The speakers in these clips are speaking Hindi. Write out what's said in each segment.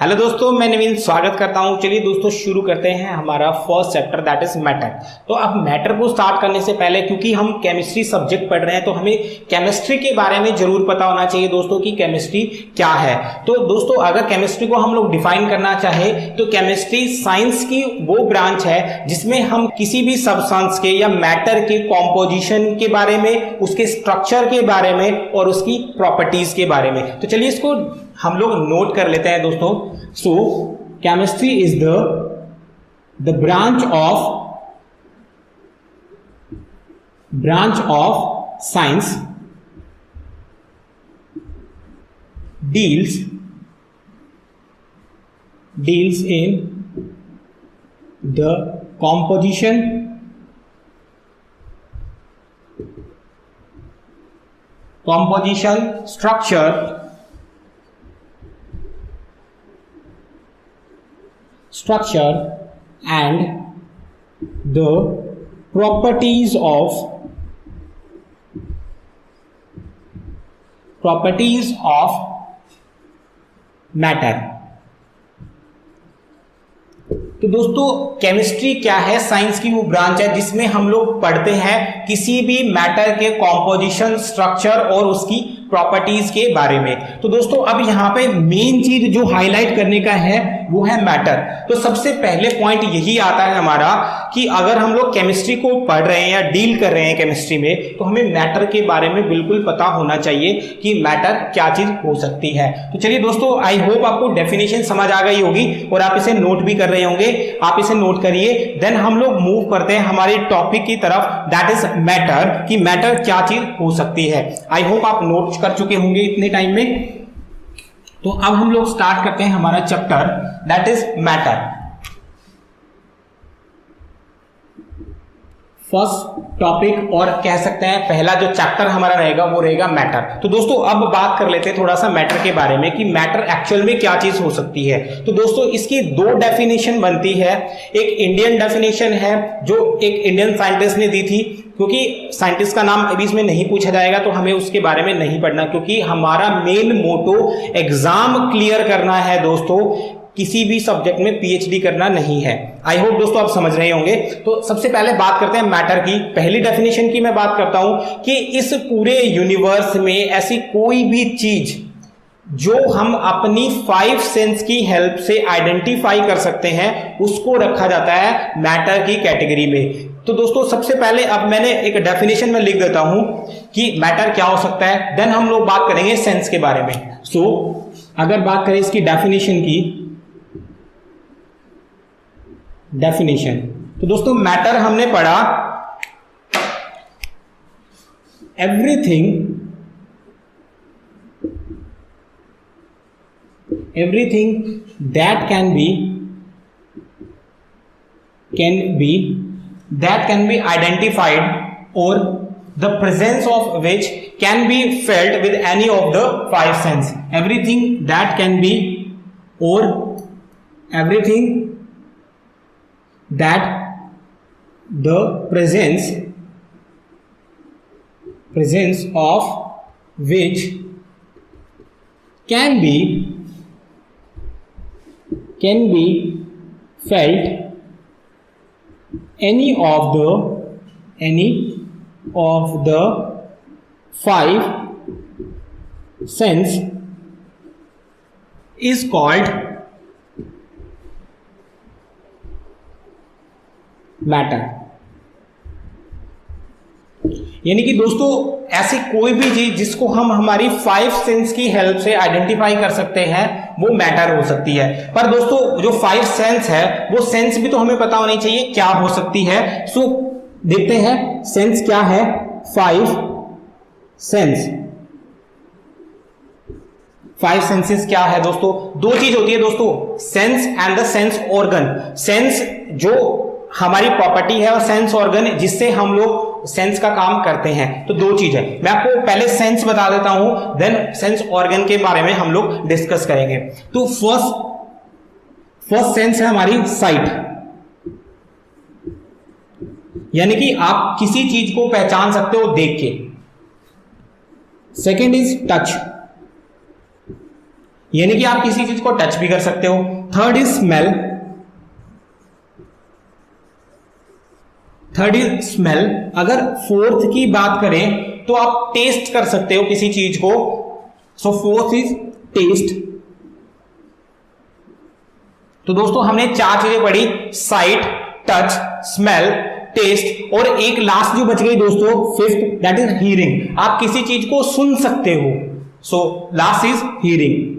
हेलो दोस्तों, मैं नवीन स्वागत करता हूं। चलिए दोस्तों शुरू करते हैं हमारा first chapter that is matter. तो अब मैटर को स्टार्ट करने से पहले, क्योंकि हम केमिस्ट्री सब्जेक्ट पढ़ रहे हैं, तो हमें केमिस्ट्री के बारे में जरूर पता होना चाहिए दोस्तों कि केमिस्ट्री क्या है। तो दोस्तों अगर केमिस्ट्री को हम लोग डिफाइन करना चाहे तो केमिस्ट्री साइंस की वो ब्रांच है जिसमें हम किसी भी सब्सटेंस के या मैटर के कॉम्पोजिशन के बारे में, उसके स्ट्रक्चर के बारे में और उसकी प्रॉपर्टीज के बारे में। तो चलिए इसको हम लोग नोट कर लेते हैं दोस्तों। So chemistry is the branch of science deals in the composition, structure and the properties of matter। तो दोस्तों केमिस्ट्री क्या है? साइंस की वो ब्रांच है जिसमें हम लोग पढ़ते हैं किसी भी मैटर के कॉम्पोजिशन, स्ट्रक्चर और उसकी प्रॉपर्टीज के बारे में। तो दोस्तों अब यहां पे मेन चीज जो हाईलाइट करने का है वो है मैटर। तो सबसे पहले पॉइंट यही आता है हमारा कि अगर हम लोग केमिस्ट्री को पढ़ रहे हैं या डील कर रहे हैं केमिस्ट्री में, तो हमें मैटर के बारे में बिल्कुल पता होना चाहिए कि मैटर क्या चीज हो सकती है। तो चलिए दोस्तों, आई होप आपको डेफिनेशन समझ आ गई होगी और आप इसे नोट भी कर रहे होंगे। आप इसे नोट करिए, देन हम लोग मूव करते हैं हमारे टॉपिक की तरफ, दैट इज मैटर, कि मैटर क्या चीज हो सकती है। आई होप आप नोट कर चुके होंगे इतने टाइम में। तो अब हम लोग स्टार्ट करते हैं हमारा chapter that is matter. First topic और कह सकते हैं पहला जो चैप्टर हमारा रहेगा वो रहेगा मैटर। तो दोस्तों अब बात कर लेते हैं थोड़ा सा मैटर के बारे में कि मैटर एक्चुअल में क्या चीज हो सकती है। तो दोस्तों इसकी दो डेफिनेशन बनती है। एक इंडियन डेफिनेशन है जो एक इंडियन साइंटिस्ट ने दी थी, क्योंकि साइंटिस्ट का नाम अभी इसमें नहीं पूछा जाएगा तो हमें उसके बारे में नहीं पढ़ना, क्योंकि हमारा मेन मोटो एग्जाम क्लियर करना है दोस्तों, किसी भी सब्जेक्ट में पीएचडी करना नहीं है। आई होप दोस्तों आप समझ रहे होंगे। तो सबसे पहले बात करते हैं मैटर की। पहली डेफिनेशन की मैं बात करता हूं कि इस पूरे यूनिवर्स में ऐसी कोई भी चीज जो हम अपनी 5 सेंस की हेल्प से आइडेंटिफाई कर सकते हैं उसको रखा जाता है मैटर की कैटेगरी में। तो दोस्तों सबसे पहले अब मैंने एक डेफिनेशन में लिख देता हूं कि मैटर क्या हो सकता है, देन हम लोग बात करेंगे सेंस के बारे में। सो अगर बात करें इसकी डेफिनेशन की, तो दोस्तों मैटर हमने पढ़ा everything that can be identified or the presence of which can be felt with any of the 5 sense। everything that can be or everything that the presence of which can be felt any of the 5 sense is called matter. यानी कि दोस्तों ऐसी कोई भी चीज जिसको हम हमारी 5 सेंस की हेल्प से आइडेंटिफाई कर सकते हैं वो मैटर हो सकती है। पर दोस्तों जो 5 सेंस है वो सेंस भी तो हमें पता होनी चाहिए क्या हो सकती है। सो देखते हैं सेंस क्या है। 5 सेंसेस क्या है दोस्तों? दो चीज होती है दोस्तों, sense and the sense organ. Sense जो हमारी प्रॉपर्टी है और सेंस ऑर्गन जिससे हम लोग सेंस का काम करते हैं। तो दो चीज है, मैं आपको पहले सेंस बता देता हूं, देन सेंस ऑर्गन के बारे में हम लोग डिस्कस करेंगे। तो फर्स्ट सेंस है हमारी साइट, यानी कि आप किसी चीज को पहचान सकते हो देख के। सेकेंड इज टच, यानी कि आप किसी चीज को टच भी कर सकते हो। Third is smell, third is smell. अगर फोर्थ की बात करें तो आप टेस्ट कर सकते हो किसी चीज को, सो फोर्थ इज टेस्ट। तो दोस्तों हमने 4 चीजें पढ़ी, साइट, टच, स्मेल, टेस्ट, और एक लास्ट जो बच गई दोस्तों फिफ्थ, दैट इज हियरिंग। आप किसी चीज को सुन सकते हो, so last is hearing.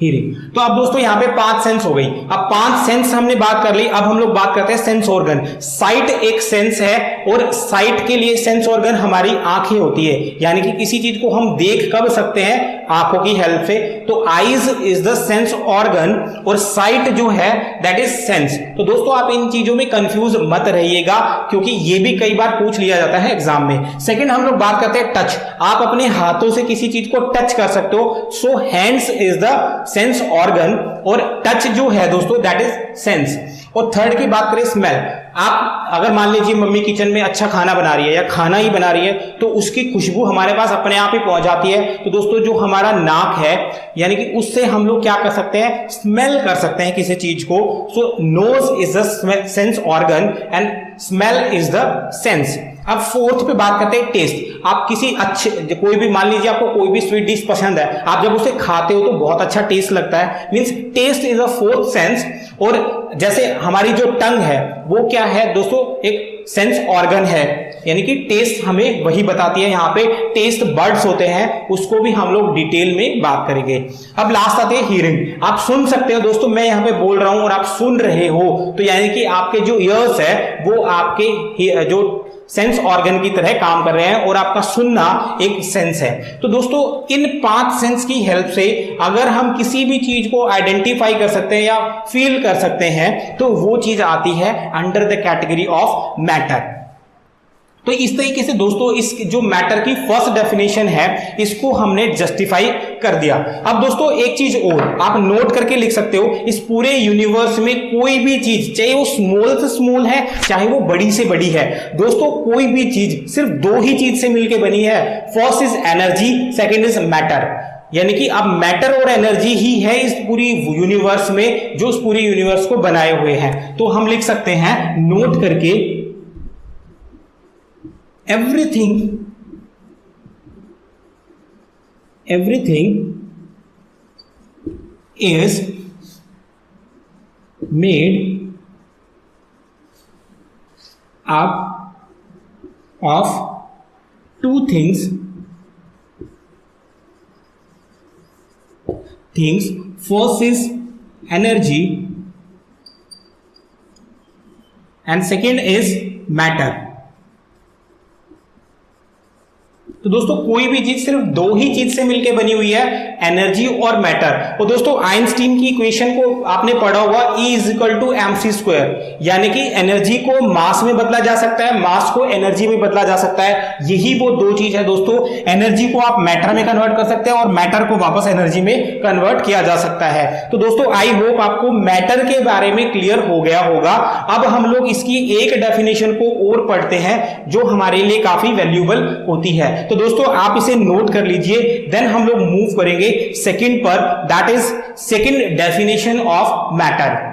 Hearing. तो अब दोस्तों यहां पे 5 सेंस हो गई। अब 5 सेंस हमने बात कर ली, अब हम लोग बात करते हैं सेंस ऑर्गन। साइट एक सेंस है, और साइट के लिए सेंस ऑर्गन हमारी आंखें होती है, यानी कि किसी चीज को हम देख कब सकते हैं, आंखों की हेल्प से। तो eyes is the sense organ, और साइट जो है दैट इज सेंस। तो दोस्तों आप इन चीजों में कंफ्यूज मत रहिएगा, क्योंकि ये भी कई बार पूछ लिया जाता है एग्जाम में। सेकंड हम लोग बात करते हैं टच। आप अपने हाथों से किसी चीज को टच कर सकते हो, so hands is the sense organ, और टच जो है दोस्तों दैट इज सेंस। और थर्ड की बात करें स्मेल। आप अगर मान लीजिए मम्मी किचन में अच्छा खाना बना रही है या खाना ही बना रही है, तो उसकी खुशबू हमारे पास अपने आप ही पहुंच जाती है। तो दोस्तों जो हमारा नाक है, यानी कि उससे हम लोग क्या कर सकते हैं, स्मेल कर सकते हैं किसी चीज को। So nose is the sense organ and smell is the sense. अब फोर्थ पे बात करते हैं टेस्ट। आप किसी अच्छे, कोई भी मान लीजिए आपको कोई भी स्वीट डिश पसंद है, आप जब उसे खाते हो तो बहुत अच्छा टेस्ट लगता है, means taste is a fourth sense. और जैसे हमारी जो टंग है वो क्या है दोस्तों, एक सेंस ऑर्गन है, यानी कि टेस्ट हमें वही बताती है। यहां पे टेस्ट बर्ड्स होते हैं, उसको भी हम लोग डिटेल में बात करेंगे। अब लास्ट आते हैं हियरिंग। आप सुन सकते हो दोस्तों, मैं यहां पे बोल रहा हूं और आप सुन रहे हो, तो यानी कि आपके जो ईयर्स है वो आपके जो सेंस ऑर्गन की तरह काम कर रहे हैं, और आपका सुनना एक सेंस है। तो दोस्तों इन 5 सेंस की हेल्प से अगर हम किसी भी चीज को आइडेंटिफाई कर सकते हैं या फील कर सकते हैं, तो वो चीज आती है under the category of matter. तो इस तरीके से दोस्तों इस जो मैटर की फर्स्ट डेफिनेशन है, इसको हमने जस्टिफाई कर दिया। अब दोस्तों एक चीज और आप नोट करके लिख सकते हो, इस पूरे यूनिवर्स में कोई भी चीज, चाहे वो स्मॉल से स्मॉल है, चाहे वो बड़ी से बड़ी है, दोस्तों कोई भी चीज सिर्फ 2 ही चीज से मिलकर बनी है। First is energy, second is matter. यानी कि अब मैटर और एनर्जी ही है इस पूरी यूनिवर्स में, जो इस पूरी यूनिवर्स को बनाए हुए हैं। तो हम लिख सकते हैं नोट करके, everything is made up of 2 things. First is energy and second is matter. तो दोस्तों कोई भी चीज सिर्फ 2 ही चीज से मिलकर बनी हुई है, एनर्जी और मैटर। और दोस्तों आइंस्टीन की इक्वेशन को आपने पढ़ा होगा, E = mc², यानी कि एनर्जी को मास में बदला जा सकता है, मास को एनर्जी में बदला जा सकता है। यही वो 2 चीज है दोस्तों। एनर्जी को आप मैटर में कन्वर्ट कर सकते हैं और मैटर को वापस एनर्जी में कन्वर्ट किया जा सकता है। तो दोस्तों आई होप आपको मैटर के बारे में क्लियर हो गया होगा। अब हम लोग इसकी एक डेफिनेशन को और पढ़ते हैं, जो हमारे लिए काफी वैल्यूएबल होती है। तो दोस्तों आप इसे नोट कर लीजिए, देन हम लोग मूव करेंगे सेकंड पर, that is second definition of matter.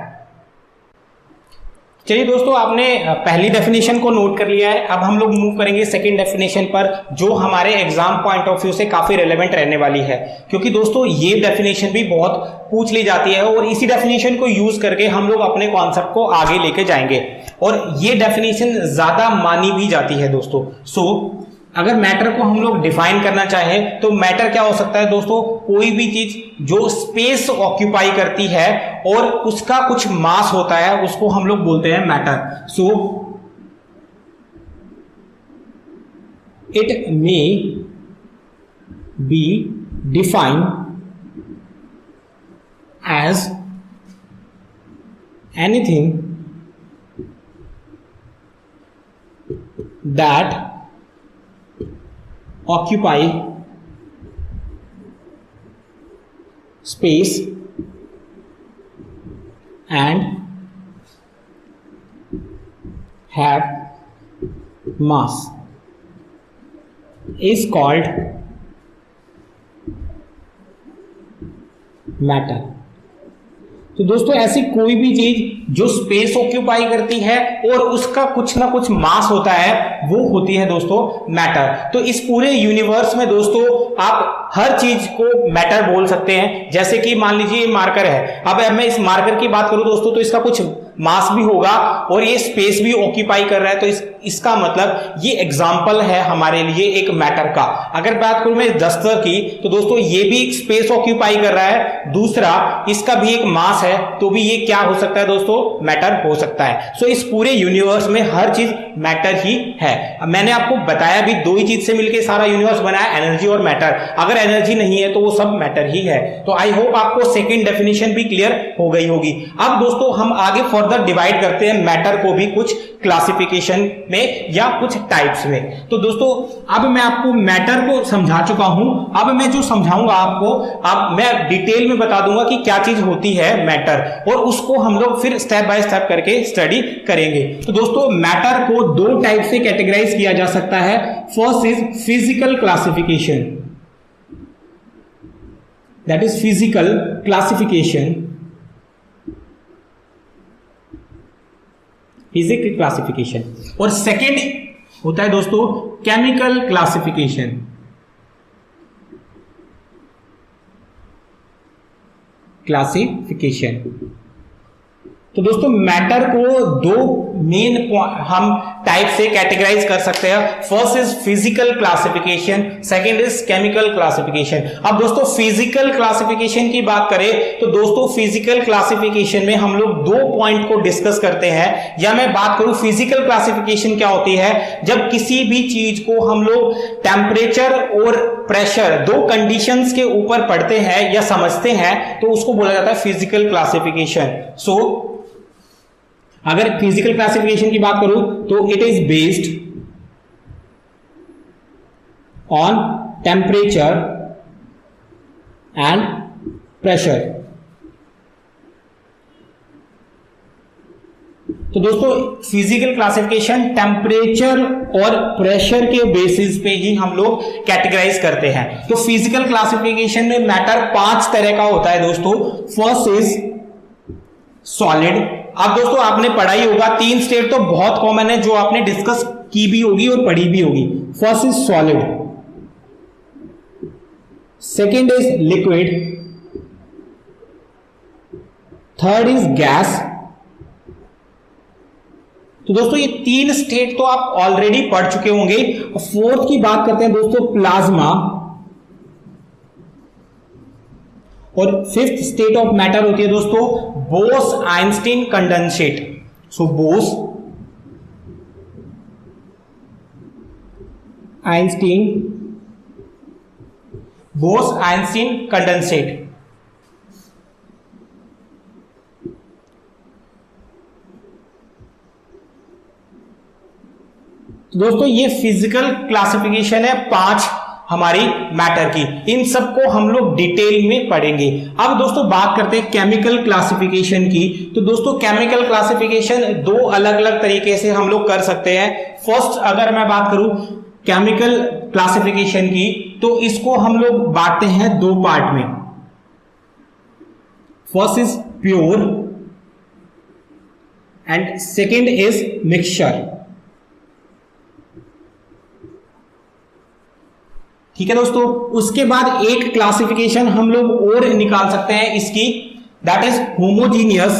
चलिए दोस्तों आपने पहली डेफिनेशन को नोट कर लिया है, अब हम लोग मूव करेंगे सेकंड डेफिनेशन पर, जो हमारे एग्जाम पॉइंट ऑफ व्यू से काफी रेलेवेंट रहने वाली है। क्योंकि दोस्तों ये डेफिनेशन भी बहुत पूछ ली जाती है, और इसी डेफिनेशन को यूज करके हम लोग अपने कॉन्सेप्ट को आगे लेके जाएंगे, और ये डेफिनेशन ज्यादा मानी भी जाती है दोस्तों। सो अगर मैटर को हम लोग डिफाइन करना चाहें तो मैटर क्या हो सकता है दोस्तों, कोई भी चीज जो स्पेस ऑक्यूपाई करती है और उसका कुछ मास होता है, उसको हम लोग बोलते हैं matter. So it may be defined as anything that occupy space and have mass is called matter. तो दोस्तों ऐसी कोई भी चीज जो स्पेस ऑक्यूपाई करती है और उसका कुछ ना कुछ मास होता है, वो होती है दोस्तों मैटर। तो इस पूरे यूनिवर्स में दोस्तों आप हर चीज को मैटर बोल सकते हैं। जैसे कि मान लीजिए मार्कर है, अब मैं इस मार्कर की बात करूं दोस्तों तो इसका कुछ मास भी होगा और ये स्पेस भी ऑक्यूपाई कर रहा है, तो इसका मतलब ये एग्जाम्पल है हमारे लिए एक मैटर का। अगर बात करूं मैं दस्तर की, तो दोस्तों ये भी एक स्पेस ऑक्यूपाई कर रहा है, दूसरा इसका भी एक मास है, तो भी ये क्या हो सकता है दोस्तों, मैटर हो सकता है। सो इस पूरे यूनिवर्स में हर चीज मैटर ही है। अब मैंने आपको बताया भी, दो ही चीज से मिलकर सारा यूनिवर्स बना है, एनर्जी और मैटर। अगर एनर्जी नहीं है तो वो सब मैटर ही है। तो आई होप आपको सेकेंड डेफिनेशन भी क्लियर हो गई होगी। अब दोस्तों हम आगे फर्दर डिवाइड करते हैं मैटर को भी कुछ क्लासिफिकेशन में या कुछ टाइप्स में। तो दोस्तों अब मैं आपको मैटर को समझा चुका हूं, अब मैं जो समझाऊंगा आपको, अब मैं डिटेल में बता दूंगा कि क्या चीज होती है मैटर, और उसको हम लोग फिर स्टेप बाय स्टेप करके स्टडी करेंगे। तो दोस्तों मैटर को दो टाइप से कैटेगराइज किया जा सकता है। First is physical classification, that is physical classification, physical classification. और सेकेंड होता है दोस्तों केमिकल क्लासिफिकेशन। क्लासिफिकेशन तो दोस्तों मैटर को दो मेन हम टाइप से कैटेगराइज कर सकते हैं। First is physical classification, second is chemical classification. अब दोस्तों फिजिकल क्लासिफिकेशन की बात करें तो दोस्तों फिजिकल क्लासिफिकेशन में हम लोग दो पॉइंट को डिस्कस करते हैं। या मैं बात करूं फिजिकल क्लासिफिकेशन क्या होती है, जब किसी भी चीज को हम लोग टेम्परेचर और प्रेशर दो कंडीशंस के ऊपर पढ़ते हैं या समझते हैं तो उसको बोला जाता है फिजिकल क्लासिफिकेशन। सो अगर फिजिकल क्लासिफिकेशन की बात करूं तो it is based on temperature and pressure. तो दोस्तों फिजिकल क्लासिफिकेशन टेम्परेचर और प्रेशर के बेसिस पे ही हम लोग कैटेगराइज करते हैं। तो फिजिकल क्लासिफिकेशन में मैटर 5 तरह का होता है दोस्तों। First is solid. अब दोस्तों आपने पढ़ा ही होगा, 3 स्टेट तो बहुत कॉमन है जो आपने डिस्कस की भी होगी और पढ़ी भी होगी। First is solid, second is liquid, third is gas. तो दोस्तों ये 3 स्टेट तो आप ऑलरेडी पढ़ चुके होंगे। फोर्थ की बात करते हैं दोस्तों प्लाज्मा, और फिफ्थ स्टेट ऑफ मैटर होती है दोस्तों बोस आइंस्टीन कंडेंसेट। सो बोस आइंस्टीन कंडेंसेट। तो दोस्तों ये फिजिकल क्लासिफिकेशन है 5 हमारी मैटर की। इन सबको हम लोग डिटेल में पढ़ेंगे। अब दोस्तों बात करते हैं केमिकल क्लासिफिकेशन की। तो दोस्तों केमिकल क्लासिफिकेशन 2 अलग अलग तरीके से हम लोग कर सकते हैं। फर्स्ट अगर मैं बात करूं केमिकल क्लासिफिकेशन की, तो इसको हम लोग बांटते हैं 2 पार्ट में। First is pure and second is mixture. ठीक है दोस्तों, उसके बाद एक क्लासिफिकेशन हम लोग और निकाल सकते हैं इसकी, that is homogeneous.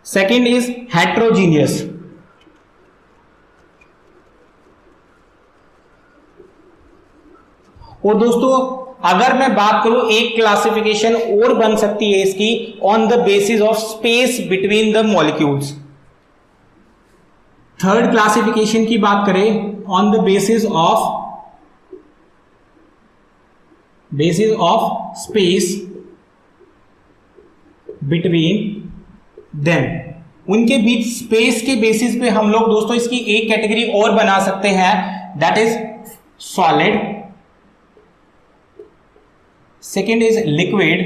Second is heterogeneous. और दोस्तों अगर मैं बात करूं एक क्लासिफिकेशन और बन सकती है इसकी on the basis of space between the molecules. Third classification की बात करें on the basis of space between them. उनके बीच स्पेस के बेसिस पे हम लोग दोस्तों इसकी एक कैटेगरी और बना सकते हैं, that is solid, second is liquid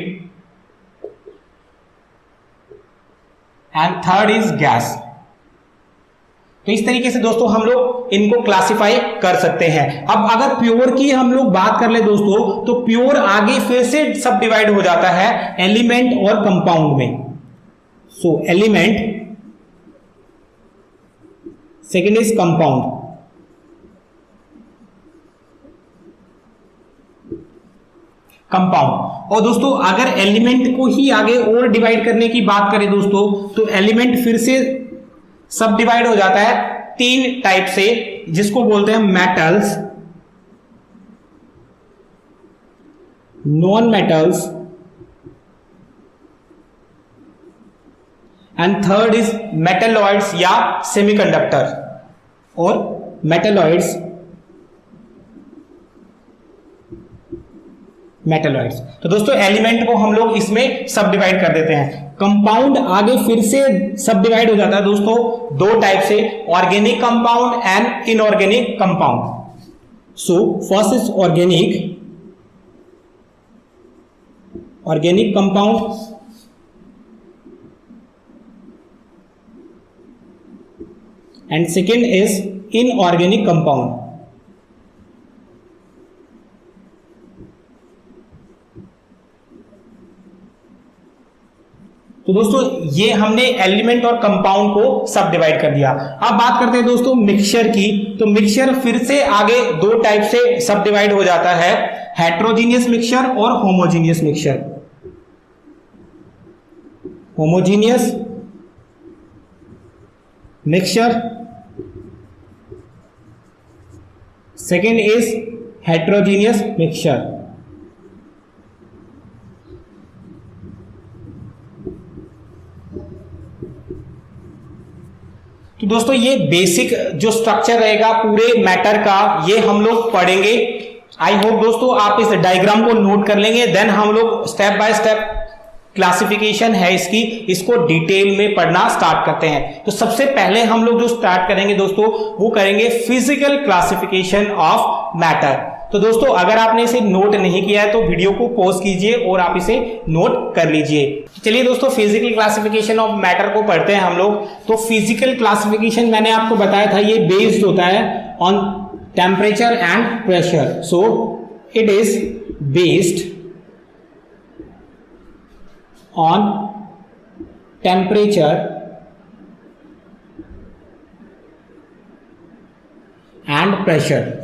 and third is gas. तो इस तरीके से दोस्तों हम लोग इनको क्लासिफाई कर सकते हैं। अब अगर प्योर की हम लोग बात कर ले दोस्तों, तो प्योर आगे फिर से सब डिवाइड हो जाता है एलिमेंट और कंपाउंड में। सो element, second is compound. Compound. और दोस्तों अगर एलिमेंट को ही आगे और डिवाइड करने की बात करें दोस्तों, तो एलिमेंट फिर से सब डिवाइड हो जाता है 3 टाइप से, जिसको बोलते हैं metals, non metals, and third is metalloids या सेमीकंडक्टर और मेटलॉइड्स, मेटलॉइड्स। तो दोस्तों एलिमेंट को हम लोग इसमें सब डिवाइड कर देते हैं। कंपाउंड आगे फिर से सब डिवाइड हो जाता है दोस्तों 2 टाइप से, organic compound and inorganic compound. So first is organic compound, and second is inorganic compound. तो दोस्तों ये हमने एलिमेंट और कंपाउंड को सब डिवाइड कर दिया। अब बात करते हैं दोस्तों मिक्सचर की। तो मिक्सचर फिर से आगे 2 टाइप से सब डिवाइड हो जाता है, हेट्रोजीनियस मिक्सचर और homogeneous mixture. Homogeneous mixture, second is heterogeneous mixture. तो दोस्तों ये बेसिक जो स्ट्रक्चर रहेगा पूरे मैटर का, ये हम लोग पढ़ेंगे। आई होप दोस्तों आप इस डायग्राम को नोट कर लेंगे, देन हम लोग स्टेप बाय स्टेप क्लासिफिकेशन है इसकी, इसको डिटेल में पढ़ना स्टार्ट करते हैं। तो सबसे पहले हम लोग जो स्टार्ट करेंगे दोस्तों, वो करेंगे फिजिकल क्लासिफिकेशन ऑफ मैटर। तो दोस्तों अगर आपने इसे नोट नहीं किया है तो वीडियो को पॉज कीजिए और आप इसे नोट कर लीजिए। चलिए दोस्तों फिजिकल क्लासिफिकेशन ऑफ मैटर को पढ़ते हैं हम लोग। तो फिजिकल क्लासिफिकेशन मैंने आपको बताया था, ये बेस्ड होता है on temperature and pressure. So it is based on temperature and pressure.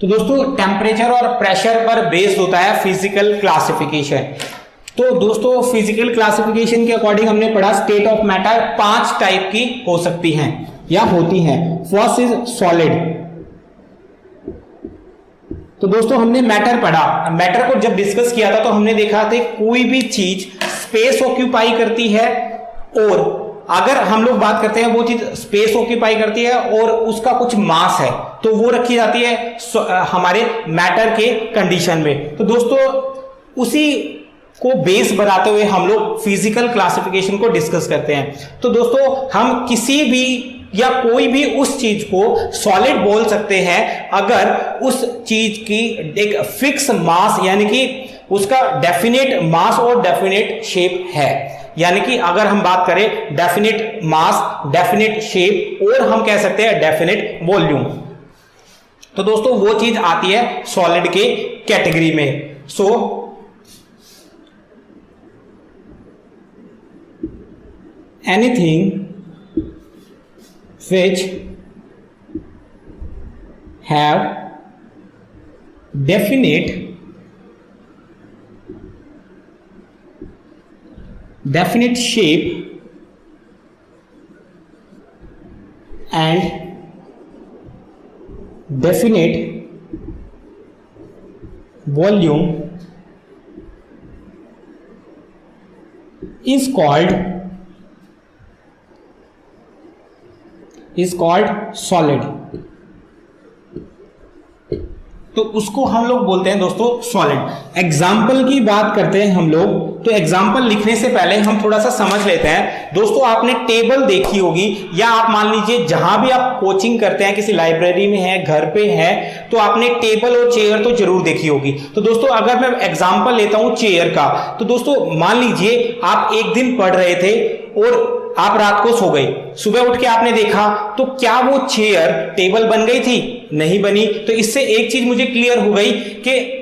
तो दोस्तों टेम्परेचर और प्रेशर पर बेस्ड होता है फिजिकल क्लासिफिकेशन। तो दोस्तों फिजिकल क्लासिफिकेशन के अकॉर्डिंग हमने पढ़ा स्टेट ऑफ मैटर 5 टाइप की हो सकती हैं या होती हैं। First is solid. तो दोस्तों हमने मैटर पढ़ा, मैटर को जब डिस्कस किया था तो हमने देखा था कोई भी चीज स्पेस ऑक्यूपाई करती है, और अगर हम लोग बात करते हैं वो चीज स्पेस ऑक्यूपाई करती है और उसका कुछ मास है, तो वो रखी जाती है हमारे मैटर के कंडीशन में। तो दोस्तों उसी को बेस बनाते हुए हम लोग फिजिकल क्लासिफिकेशन को डिस्कस करते हैं। तो दोस्तों हम किसी भी या कोई भी उस चीज को सॉलिड बोल सकते हैं अगर उस चीज की एक फिक्स मास, यानी कि उसका डेफिनेट मास और डेफिनेट शेप है। यानी कि अगर हम बात करें डेफिनेट मास, डेफिनेट शेप और हम कह सकते हैं डेफिनेट वॉल्यूम, तो दोस्तों वो चीज आती है सॉलिड के कैटेगरी में। So anything which have definite shape and definite volume is called solid। तो उसको हम लोग बोलते हैं दोस्तों सॉलिड। एग्जाम्पल की बात करते हैं हम लोग, तो एग्जाम्पल लिखने से पहले हम थोड़ा सा समझ लेते हैं। दोस्तों आपने टेबल देखी होगी, या आप मान लीजिए जहां भी आप कोचिंग करते हैं, किसी लाइब्रेरी में है, घर पे है, तो आपने टेबल और चेयर तो जरूर देखी होगी। तो दोस्तों अगर मैं एग्जाम्पल लेता हूं चेयर का, तो दोस्तों मान लीजिए आप एक दिन पढ़ रहे थे और आप रात को सो गए, सुबह उठ के आपने देखा, तो क्या वो चेयर टेबल बन गई थी? नहीं बनी। तो इससे एक चीज मुझे क्लियर हो गई कि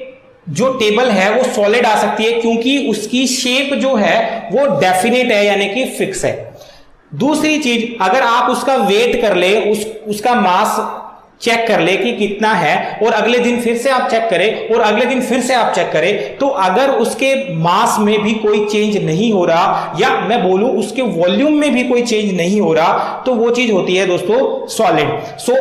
जो टेबल है वो सॉलिड आ सकती है, क्योंकि उसकी शेप जो है वो डेफिनेट है, यानी कि फिक्स है। दूसरी चीज, अगर आप उसका वेट कर ले, उसका मास चेक कर ले कि कितना है, और अगले दिन फिर से आप चेक करें, और अगले दिन फिर से आप चेक करें, तो अगर उसके मास में भी कोई चेंज नहीं हो रहा, या मैं बोलूं उसके वॉल्यूम में भी कोई चेंज नहीं हो रहा, तो वो चीज होती है दोस्तों सॉलिड। सो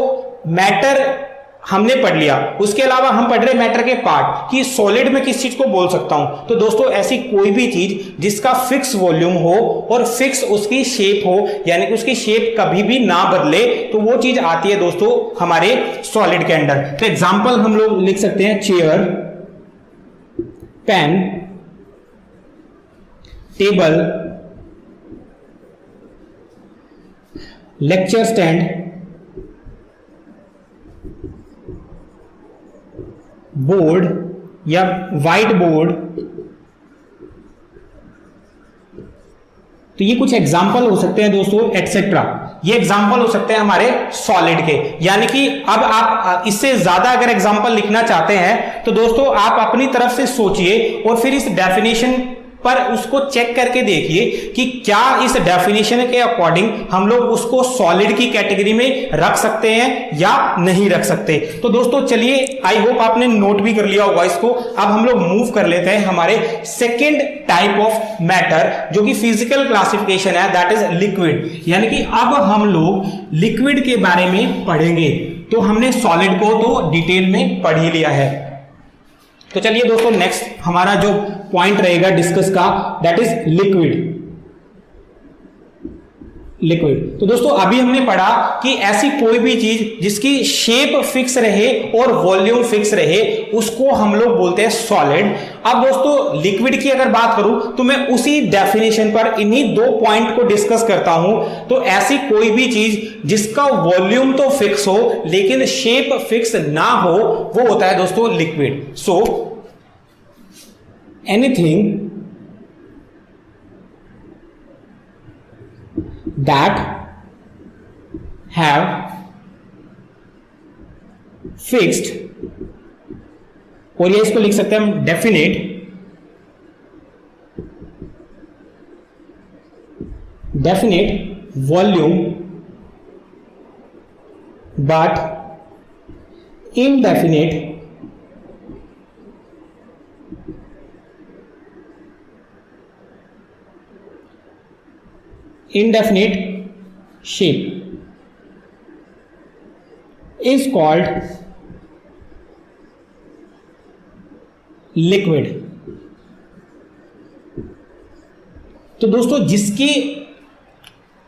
मैटर हमने पढ़ लिया, उसके अलावा हम पढ़ रहे मैटर के पार्ट कि सॉलिड में किस चीज को बोल सकता हूं। तो दोस्तों ऐसी कोई भी चीज जिसका फिक्स वॉल्यूम हो और फिक्स उसकी शेप हो, यानी कि उसकी शेप कभी भी ना बदले, तो वो चीज आती है दोस्तों हमारे सॉलिड के अंडर। तो एग्जांपल हम लोग लिख सकते हैं chair, pen, table, lecture stand, board या व्हाइट बोर्ड। तो ये कुछ एग्जाम्पल हो सकते हैं दोस्तों, एटसेट्रा। ये एग्जाम्पल हो सकते हैं हमारे सॉलिड के। यानी कि अब आप इससे ज्यादा अगर एग्जाम्पल लिखना चाहते हैं, तो दोस्तों आप अपनी तरफ से सोचिए और फिर इस डेफिनेशन पर उसको चेक करके देखिए कि क्या इस डेफिनेशन के अकॉर्डिंग हम लोग उसको सॉलिड की कैटेगरी में रख सकते हैं या नहीं रख सकते। तो दोस्तों चलिए, आई होप आपने नोट भी कर लिया होगा इसको। अब हम लोग मूव कर लेते हैं हमारे सेकेंड टाइप ऑफ मैटर, जो कि फिजिकल क्लासिफिकेशन है, दैट इज लिक्विड। यानी कि अब हम लोग लिक्विड के बारे में पढ़ेंगे। तो हमने सॉलिड को तो डिटेल में पढ़ ही लिया है। तो चलिए दोस्तों, नेक्स्ट हमारा जो पॉइंट रहेगा डिस्कस का, दैट इज लिक्विड। लिक्विड। तो दोस्तों अभी हमने पढ़ा कि ऐसी कोई भी चीज जिसकी शेप फिक्स रहे और वॉल्यूम फिक्स रहे, उसको हम लोग बोलते हैं सॉलिड। अब दोस्तों लिक्विड की अगर बात करूं, तो मैं उसी डेफिनेशन पर इन्हीं दो पॉइंट को डिस्कस करता हूं। तो ऐसी कोई भी चीज जिसका वॉल्यूम तो फिक्स हो लेकिन शेप फिक्स ना हो, वो होता है दोस्तों liquid. So anything that have fixed, और ये इसको लिख सकते हैं हम definite volume but indefinite shape is called liquid। तो दोस्तों जिसकी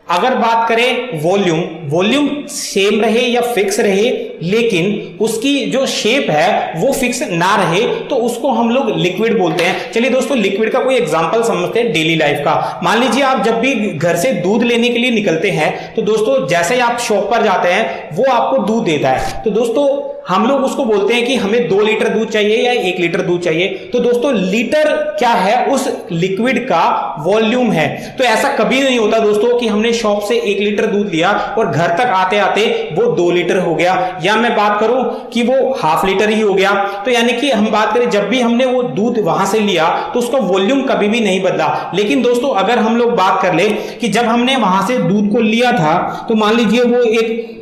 अगर बात करें वॉल्यूम सेम रहे या फिक्स रहे, लेकिन उसकी जो शेप है वो फिक्स ना रहे, तो उसको हम लोग लिक्विड बोलते हैं। चलिए दोस्तों लिक्विड का कोई एग्जांपल समझते हैं डेली लाइफ का। मान लीजिए आप जब भी घर से दूध लेने के लिए निकलते हैं, तो दोस्तों जैसे ही आप शॉप पर जाते हैं वो आपको दूध देता है, तो दोस्तों हम लोग उसको बोलते हैं कि हमें 2 लीटर दूध चाहिए या 1 लीटर दूध चाहिए। तो दोस्तों लीटर क्या है, उस लिक्विड का वॉल्यूम है। तो ऐसा कभी नहीं होता दोस्तों कि हमने शॉप से 1 लीटर दूध लिया और घर तक आते आते वो 2 लीटर हो गया, या मैं बात करूं कि वो ½ लीटर ही हो गया। तो यानी कि हम बात करें जब भी हमने वो दूध वहां से लिया तो उसका वॉल्यूम कभी भी नहीं बदला। लेकिन दोस्तों अगर हम लोग बात कर ले कि जब हमने वहां से दूध को लिया था, तो मान लीजिए वो एक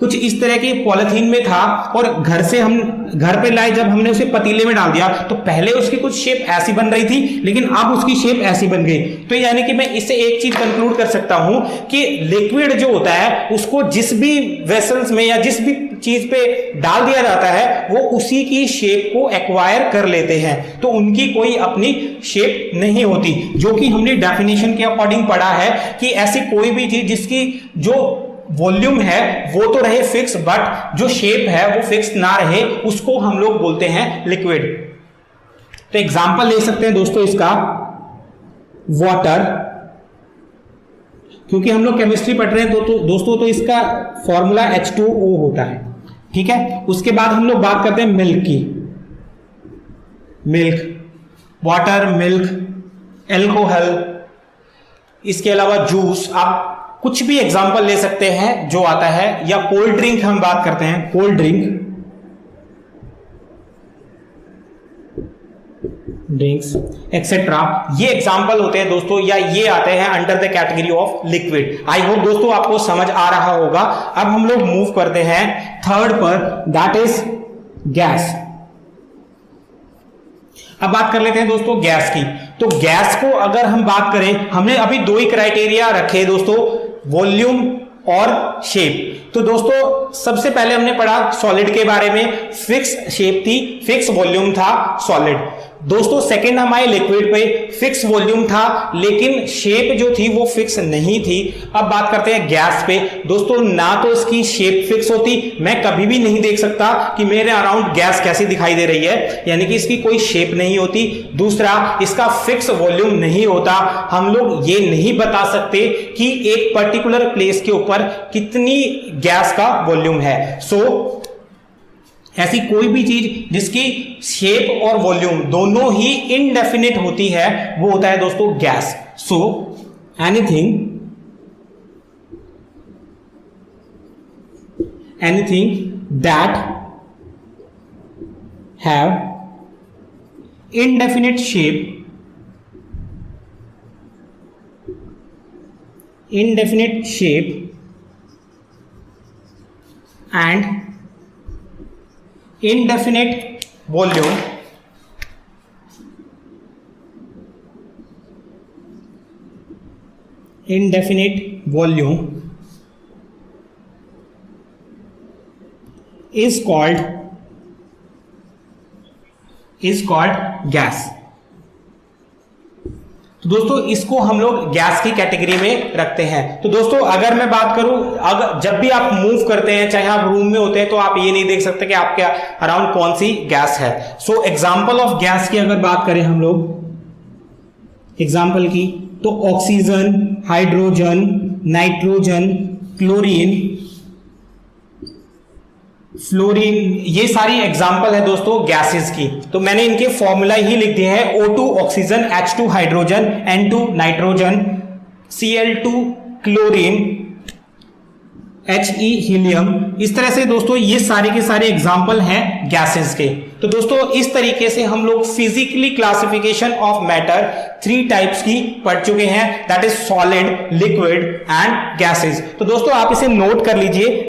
कुछ इस तरह की पॉलिथीन में था और घर पे लाए, जब हमने उसे पतीले में डाल दिया तो पहले उसकी कुछ शेप ऐसी बन रही थी, लेकिन अब उसकी शेप ऐसी बन गई। तो यानी कि मैं इससे एक चीज कंक्लूड कर सकता हूं कि लिक्विड जो होता है उसको जिस भी वेसल्स में या जिस भी चीज पे डाल दिया जाता है वो उसी की शेप को एक्वायर कर लेते हैं, तो उनकी कोई अपनी शेप नहीं होती, जो कि हमने डेफिनेशन के अकॉर्डिंग पढ़ा है कि ऐसी कोई भी चीज जिसकी जो वॉल्यूम है वो तो रहे फिक्स, बट जो शेप है वो फिक्स ना रहे, उसको हम लोग बोलते हैं लिक्विड। तो एग्जांपल ले सकते हैं दोस्तों इसका वाटर, क्योंकि हम लोग केमिस्ट्री पढ़ रहे हैं तो दोस्तों तो इसका फॉर्मूला H2O होता है, ठीक है। उसके बाद हम लोग बात करते हैं मिल्क की, मिल्क, वाटर, मिल्क, एल्कोहल, इसके अलावा जूस, आप कुछ भी एग्जांपल ले सकते हैं जो आता है, या कोल्ड ड्रिंक हम बात करते हैं, कोल्ड ड्रिंक, ड्रिंक्स एक्सेट्रा, ये एग्जांपल होते हैं दोस्तों, या ये आते हैं under the category of liquid. I hope दोस्तों आपको समझ आ रहा होगा। अब हम लोग मूव करते हैं थर्ड पर, दैट इज गैस। अब बात कर लेते हैं दोस्तों गैस की। तो गैस को अगर हम बात करें, हमने अभी दो ही क्राइटेरिया रखे दोस्तों, वॉल्यूम और शेप। तो दोस्तों सबसे पहले हमने पढ़ा सॉलिड के बारे में, फिक्स शेप थी, फिक्स वॉल्यूम था सॉलिड। दोस्तों सेकंड हमारे लिक्विड पे, फिक्स वॉल्यूम था लेकिन शेप जो थी वो फिक्स नहीं थी। अब बात करते हैं गैस पे। दोस्तों ना तो इसकी शेप फिक्स होती, मैं कभी भी नहीं देख सकता कि मेरे अराउंड गैस कैसी दिखाई दे रही है, यानी कि इसकी कोई शेप नहीं होती। दूसरा, इसका फिक्स वॉल्यूम नहीं होता, हम लोग ये नहीं बता सकते कि एक पर्टिकुलर प्लेस के ऊपर कितनी गैस का वॉल्यूम है। सो ऐसी कोई भी चीज जिसकी शेप और वॉल्यूम दोनों ही इनडेफिनिट होती है वो होता है दोस्तों gas. So anything that have indefinite shape and indefinite volume is called gas. तो दोस्तों इसको हम लोग गैस की कैटेगरी में रखते हैं। तो दोस्तों अगर मैं बात करूं, अगर जब भी आप मूव करते हैं, चाहे आप रूम में होते हैं, तो आप ये नहीं देख सकते कि आपके अराउंड कौन सी गैस है। सो एग्जांपल ऑफ गैस की अगर बात करें हम लोग एग्जांपल की, तो oxygen, hydrogen, nitrogen, chlorine, fluorine, ये सारी एग्जांपल है दोस्तों गैसेस की। तो मैंने इनके फॉर्मूला ही लिख दिए हैं, O2 oxygen, H2 hydrogen, N2 nitrogen, Cl2 chlorine, He helium. इस तरह से दोस्तों ये सारे के सारे एग्जांपल हैं गैसेस के। तो दोस्तों इस तरीके से हम लोग physically classification of matter 3 types की पढ़ चुके हैं, that is solid, liquid and gases. तो दोस्तों आप इसे नोट कर लीजिए।